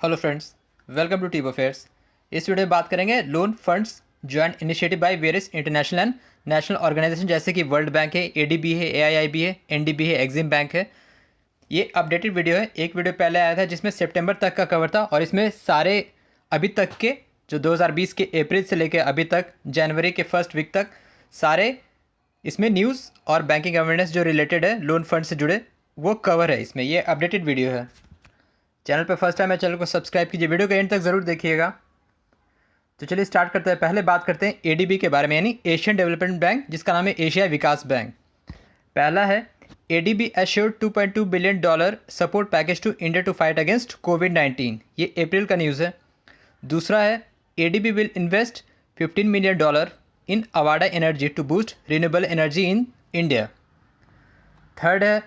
Hello friends, welcome to team affairs. इस video में बात करेंगे loan funds joint initiative by various international and national organisation जैसे कि वर्ल्ड बैंक है, एडीबी है, एआईआईबी है, एनडीबी है, एग्जिम बैंक है। ये अपडेटेड वीडियो है। एक वीडियो पहले आया था जिसमें सितंबर तक का कवर था और इसमें सारे अभी तक के जो 2020 के अप्रैल से लेकर अभी तक जनवरी के फर्स्ट वीक तक सारे इसमें न्यूज़ और बैंकिंग अवेयरनेस जो रिलेटेड है लोन फंड से जुड़े वो कवर है। इसमें ये अपडेटेड वीडियो है। चैनल पर फर्स्ट टाइम है, चैनल को सब्सक्राइब कीजिए, वीडियो के एंड तक ज़रूर देखिएगा। तो चलिए स्टार्ट करते हैं। पहले बात करते हैं एडीबी के बारे में, यानी एशियन डेवलपमेंट बैंक, जिसका नाम है एशिया विकास बैंक। पहला है ADB assured $2.2 billion support package to India to fight against कोविड-19। ये अप्रैल का न्यूज़ है। दूसरा है ADB will invest $15 million in Avaada energy to boost renewable energy in India. Third है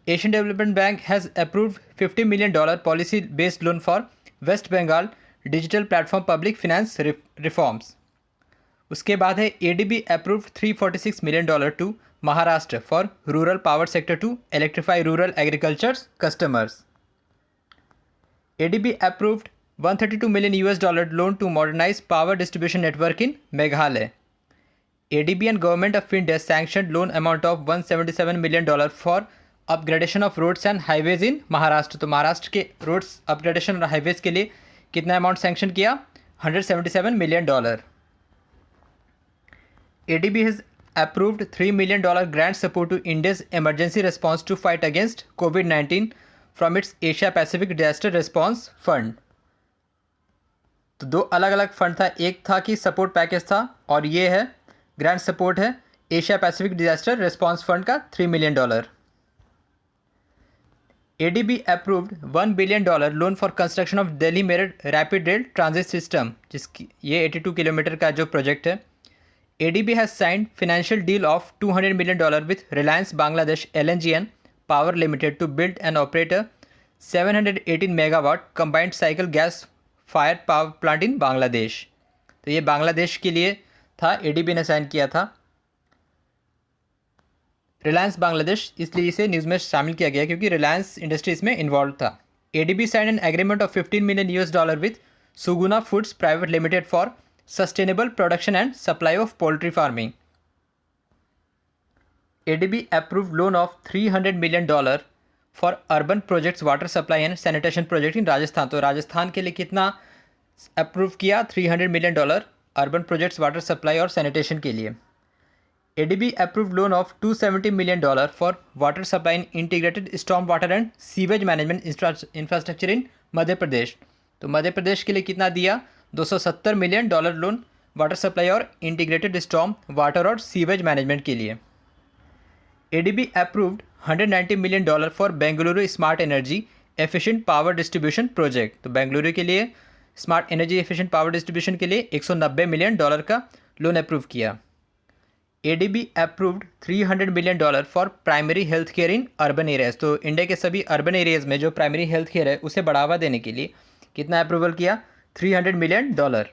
Asian Development Bank has approved $50 million policy-based loan for West Bengal digital platform public finance reforms. उसके बाद है ADB approved $346 million to Maharashtra for rural power sector to electrify rural agriculture customers. ADB approved $132 million loan to modernize power distribution network in Meghalaya. ADB and Government of India sanctioned loan amount of $177 million for upgradation of roads and highways in Maharashtra. तो महाराष्ट्र के roads upgradation और highways के लिए कितना amount sanction किया? $177 million. ADB has approved $3 million grant support to India's emergency response to fight against कोविड-19 from its Asia Pacific disaster response fund. तो दो अलग अलग फंड था, एक था कि सपोर्ट पैकेज था और ये है ग्रांट सपोर्ट है Asia Pacific disaster response fund का $3 million. ADB approved $1 billion loan for construction of Delhi Meerut rapid rail transit system, जिसकी ये 82 किलोमीटर का जो प्रोजेक्ट है। ADB has signed financial deal of $200 million with Reliance Bangladesh LNGN power limited to build and operate 718 megawatt combined cycle gas fire power plant in Bangladesh. तो ये बांग्लादेश के लिए था, ADB ने साइन किया था। रिलायंस बांग्लादेश इसलिए इसे न्यूज़ में शामिल किया गया क्योंकि रिलायंस इंडस्ट्री इसमें इन्वॉल्व था। ADB sign an agreement of $15 million with Suguna foods private limited for sustainable production and supply of poultry farming. ADB approve loan of $300 million for urban projects water supply and sanitation project in Rajasthan. तो राजस्थान के लिए कितना approve किया? $300 million urban projects water supply और sanitation के लिए। ADB approved loan of $270 million for water supply and integrated storm water and sewage management infrastructure in Madhya Pradesh. तो मध्य प्रदेश के लिए कितना दिया? $270 मिलियन लोन वाटर सप्लाई और इंटीग्रेटेड स्टॉर्म वाटर और सीवेज मैनेजमेंट के लिए। ADB approved $190 million for Bengaluru smart energy efficient power distribution project. तो बेंगलुरु के लिए smart energy efficient power distribution के लिए $190 मिलियन का लोन अप्रूव किया। ADB approved $300 million for primary health care in urban areas. तो इंडिया के सभी अर्बन एरियाज में जो प्राइमरी हेल्थ केयर है उसे बढ़ावा देने के लिए कितना अप्रूवल किया? $300 million.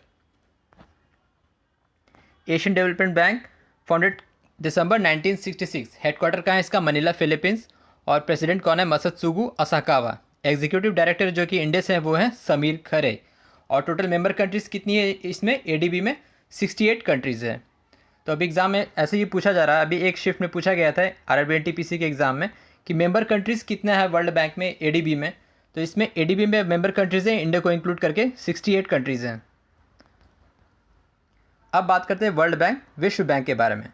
Asian development bank founded December 1966। Headquarter कहाँ है इसका? Manila, Philippines. और प्रेसिडेंट कौन है? मसत्सुगु असाकावा। एग्जीक्यूटिव डायरेक्टर जो कि इंडिया से है वो है समीर खरे। और टोटल मेंबर कंट्रीज़ कितनी है इसमें? ADB में 68 कंट्रीज़ है। तो अभी एग्ज़ाम में ऐसे ही पूछा जा रहा है, अभी एक शिफ्ट में पूछा गया था RRB NTPC के एग्ज़ाम में कि मेंबर कंट्रीज़ कितना है वर्ल्ड बैंक में ADB में। तो इसमें ADB में मेंबर कंट्रीज़ हैं इंडिया को इंक्लूड करके 68 कंट्रीज़ हैं। अब बात करते हैं वर्ल्ड बैंक, विश्व बैंक के बारे में।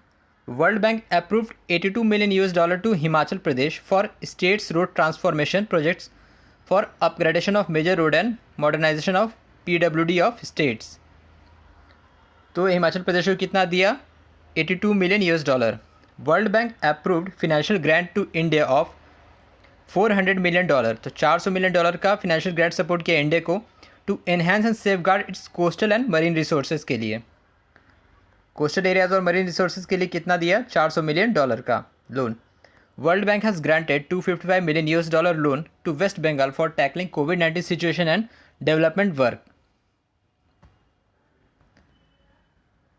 World bank approved $82 million to Himachal Pradesh for states road transformation projects for upgradation of major road and modernisation of PWD of states. तो हिमाचल प्रदेश को कितना दिया? $82 million. World bank approved financial grant to India of $400 million. तो $400 million का financial grant support किया India को to enhance and safeguard its coastal and marine resources के लिए। कोस्टल एरियाज और मरीन रिसोर्सेज के लिए कितना दिया? $400 मिलियन का loan. World bank has granted $255 million loan to waste Bengal for tackling कोविड-19 situation and development work.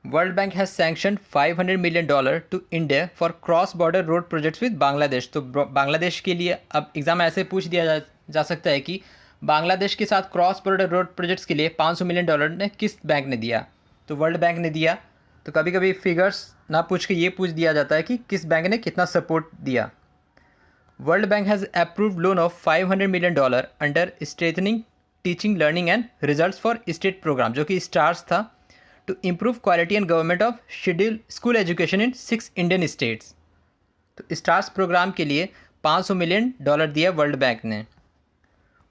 World bank has sanction $500 million to India for cross border road projects with Bangladesh. तो बांग्लादेश के लिए अब एग्ज़ाम ऐसे पूछ दिया जा सकता है कि बांग्लादेश के साथ क्रॉस बॉर्डर रोड प्रोजेक्ट्स के लिए $500 मिलियन ने किस बैंक ने दिया? तो वर्ल्ड बैंक ने दिया। तो कभी कभी फिगर्स ना पूछ के ये पूछ दिया जाता है कि किस बैंक ने कितना सपोर्ट दिया। World bank has approved loan of $500 million under स्ट्रेथनिंग teaching learning and results for state programme, जो कि स्टार्स था, to improve quality and government of schedule school education in 6 Indian states. तो स्टार्स प्रोग्राम के लिए $500 million दिया world bank ने।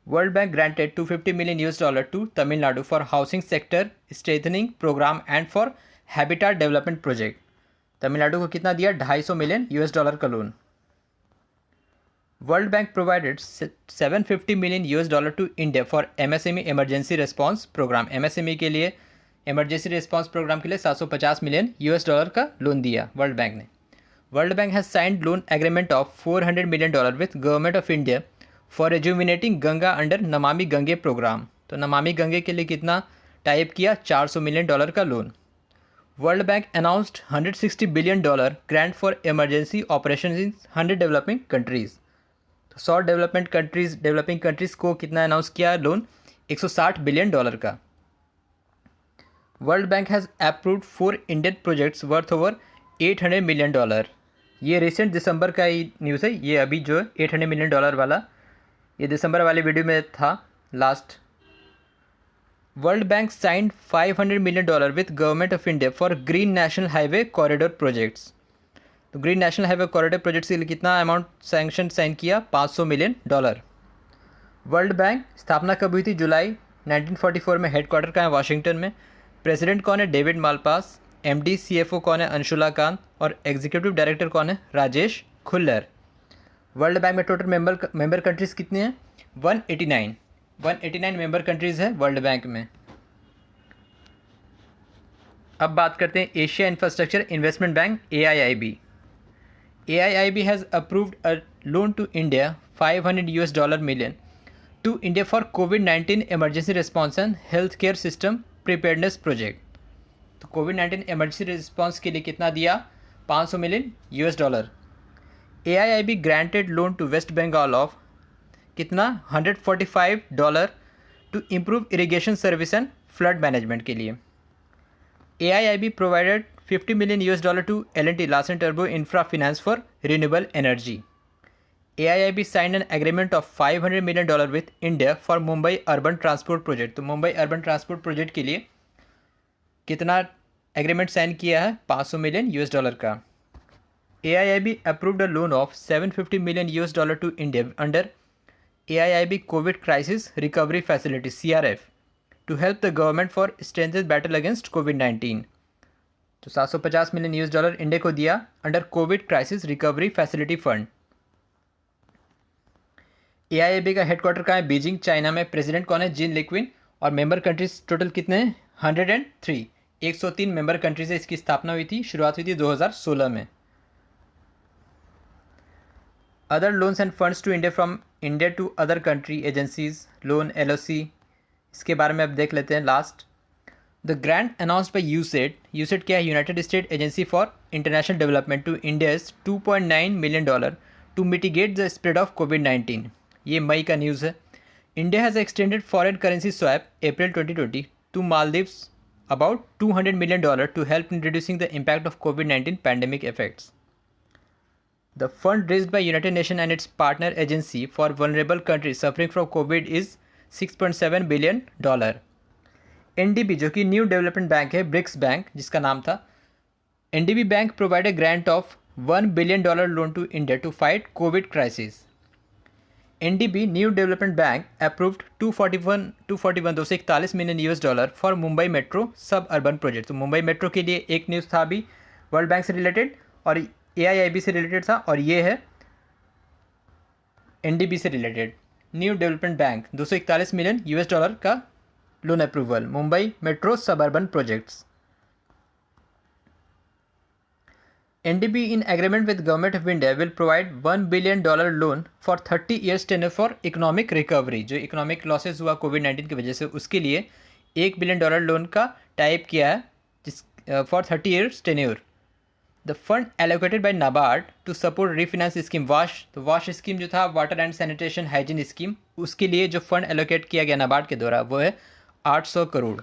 World bank granted $250 million to Tamil Nadu for housing sector स्ट्रेथनिंग programme and for habitat development project. Tamil Nadu को कितना दिया? $250 million का loan. World bank provided $750 million to India for MSME emergency response programme. MSME के लिए emergency response programme के लिए $750 million का loan दिया वर्ल्ड बैंक ने। World bank has signed loan agreement of $400 million with government of India for rejuvenating Ganga under Namami Gange programme. तो नमामि गंगे के लिए कितना टाइप किया? $400 मिलियन का loan. World bank announced $160 billion grant for emergency operation in 100 developing countries. तो 100 developing countries को कितना announce किया लोन? $160 बिलियन का। World bank has approved 4 Indian projects worth over $800 million. ये रिसेंट दिसंबर का ही न्यूज़ है। ये अभी जो $800 मिलियन वाला, ये दिसंबर वाली वीडियो में था last. World bank signed $500 million with government of India for green national highway corridor projects. तो green national highway corridor projects के लिए कितना अमाउंट साइन किया? $500 मिलियन। वर्ल्ड बैंक स्थापना कब हुई थी? जुलाई 1944 में। हेडक्वार्टर कहाँ है? वाशिंगटन में। प्रेसिडेंट कौन है? David Malpass. MD CFO कौन है? अंशुला कांत। और एग्जीक्यूटिव डायरेक्टर कौन है? राजेश खुल्लर। वर्ल्ड बैंक में टोटल मेंबर कंट्रीज़ कितनी हैं? 189 मेंबर कंट्रीज़ है वर्ल्ड बैंक में। अब बात करते हैं Asia Infrastructure Investment Bank AIIB। AIIB has approved a loan to India $500 million to India for COVID-19 emergency response and health care system preparedness project. तो COVID-19 emergency response के लिए कितना दिया? $500 million. AIIB granted loan to waste Bengal of कितना? $145 to improve irrigation service and flood management के लिए। AIIB provided $50 million to L&T Larsen टर्बो infra finance for renewable energy. AIIB signed an agreement of $500 million with India for Mumbai urban transport project. तो Mumbai urban transport project के लिए कितना agreement sign किया है? $500 million का। AIIB approved a loan of $750 million to India under AIIB Covid crisis recovery facility CRF to help the government for strengthen battle against COVID-19। तो $750 million India को दिया under Covid crisis recovery facility fund. AIIB का headquarter कहाँ है? Beijing, China में। President कौन है? जिन लिक्विन। और मेंबर कंट्रीज टोटल कितने हैं? 103। 103 मेंबर कंट्रीज से इसकी स्थापना हुई थी। शुरुआत हुई थी 2016 में। Other loans and funds to India from India to other country agencies loan LOC, इसके बारे में अब देख लेते हैं last. The grant announced by USAID क्या है? United State Agency for International Development to India is $2.9 million to mitigate the spread of COVID-19। ये मई का न्यूज़ है। India has extended foreign currency swap April 2020 to Maldives about $200 million to help in reducing the impact of COVID-19 pandemic effects. The fund raised by United Nations and its partner agency for vulnerable countries suffering from COVID is $6.7 billion। NDB जो कि new development bank है, BRICS bank जिसका नाम था। NDB bank provide a grant of $1 billion loan to India to fight COVID crisis। NDB new development bank approved 241 million for Mumbai metro सब urban project. तो Mumbai metro के लिए एक न्यूज़ था अभी वर्ल्ड बैंक से रिलेटेड और AIIB से रिलेटेड था, और ये है NDB से related. New development bank $241 million का लोन अप्रूवल मुंबई मेट्रो सब urban projects. NDB in agreement with Government of India will provide $1 billion loan for 30 years tenure for economic recovery। जो इकोनॉमिक लॉसेस हुआ COVID-19 की वजह से उसके लिए $1 बिलियन लोन का टाइप किया है जिस for 30 years tenure। The fund allocated by NABARD to support refinance scheme वाश, तो वाश स्कीम जो था water and sanitation hygiene scheme, उसके लिए जो फंड एलोकेट किया गया नाबार्ड के द्वारा वो है 800 crore.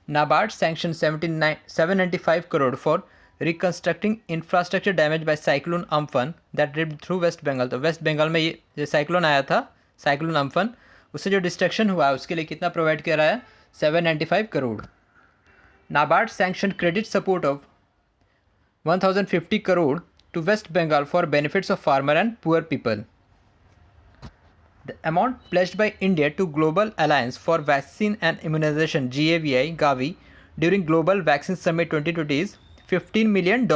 NABARD sanction 795 crore for reconstructing infrastructure damage by cyclone Amphan that ripped through West Bengal. तो वेस्ट बंगाल में ये जो साइक्लोन आया था, साइक्लोन अम्फन, उससे जो डिस्ट्रक्शन हुआ है उसके लिए कितना प्रोवाइड कर रहा है? 795 crore. NABARD sanction credit support of 1050 crore to West Bengal for benefits of farmer and poor people. The amount pledged by India to Global Alliance for Vaccine and Immunization (GAVI) Gavi during Global Vaccine Summit 2020 is $15 million.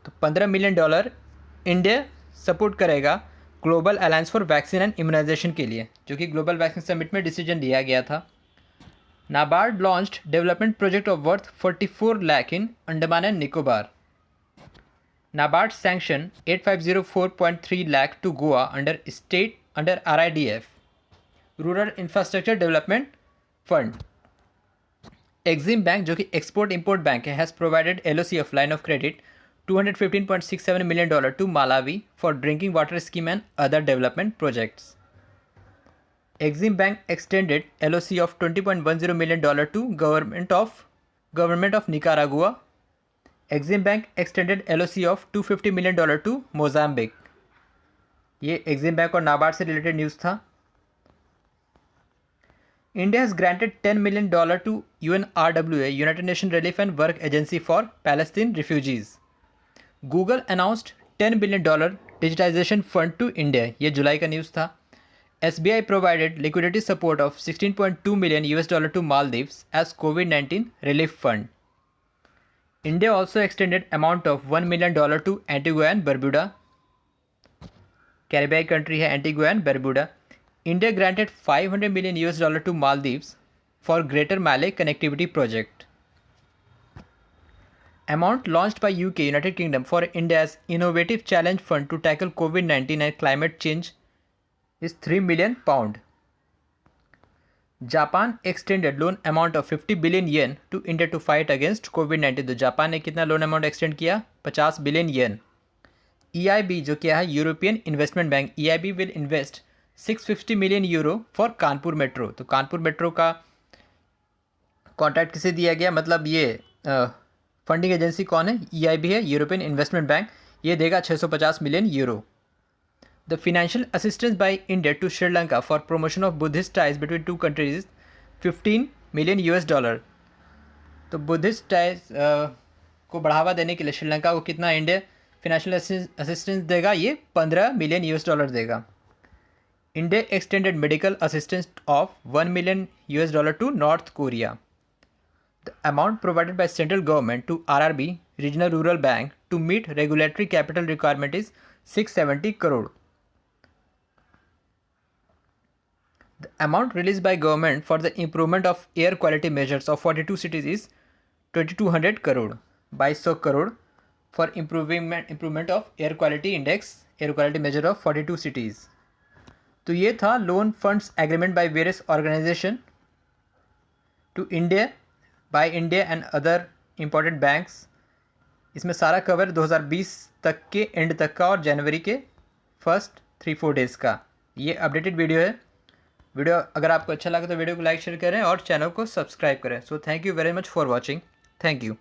तो $15 million India support करेगा global alliance for vaccine and immunisation के लिए, जो कि global vaccine summit में decision लिया गया था। NABARD launched development project of worth 44 lakh in Andaman and Nicobar. NABARD sanctioned 8504.3 lakh to Goa under RIDF, Rural Infrastructure Development Fund. Exim Bank, जो कि एक्सपोर्ट इम्पोर्ट बैंक है, has provided LOC of line of credit $215.67 million to Malawi for drinking water scheme and other development projects. Exim Bank extended LOC of $20.10 million to government of Nicaragua. Exim Bank extended LOC of $250 million to Mozambique. ये Exim Bank और नाबार्ड से related news था। India has granted $10 million to UNRWA, United Nations Relief and Work Agency for Palestine refugees. Google announced $10 billion digitization fund to India. ये जुलाई का news था। SBI provided liquidity support of $16.2 million to Maldives as COVID-19 relief fund. India also extended amount of $1 million to Antigua and Barbuda. Caribbean country है Antigua and Barbuda. India granted $500 million to Maldives for Greater Malay Connectivity Project. Amount launched by UK, United Kingdom, for India's Innovative Challenge Fund to tackle COVID-19 and climate change is £3 million. Japan extended loan amount of 50 billion yen to India to fight against कोविड-19। तो Japan ने कितना loan amount extend किया? 50 billion येन। EIB जो क्या है, European investment bank, EIB will invest 650 million euro for Kanpur metro. तो Kanpur metro का कॉन्ट्रैक्ट किसे दिया गया, मतलब ये फंडिंग एजेंसी कौन है? EIB है, यूरोपियन इन्वेस्टमेंट बैंक। ये देगा 650 million euro. The financial assistance by India to Sri Lanka for promotion of Buddhist ties between two countries is $15 million. तो बुद्धिस्ट टाइज को बढ़ावा देने के लिए श्रीलंका को कितना इंडिया फिनेंशियल असिस्टेंस देगा? ये $15 million देगा। India extended medical assistance of $1 million to North Korea. The amount provided by central government to RRB regional rural bank to meet regulatory capital requirement is 670 crore. The amount released by government for the improvement of air quality measures of 42 cities is 2200 crore, 2200 crore for improvement of air quality index, air quality measure of 42 cities. तो ये था loan funds agreement by various organisation to India by India and other important banks. इसमें सारा cover 2020 तक के and तक का और जनवरी के फर्स्ट 3-4 डेज़ का ये अपडेटेड वीडियो है। वीडियो अगर आपको अच्छा लगा तो वीडियो को लाइक शेयर करें और चैनल को सब्सक्राइब करें। So thank you very much for watching. Thank you.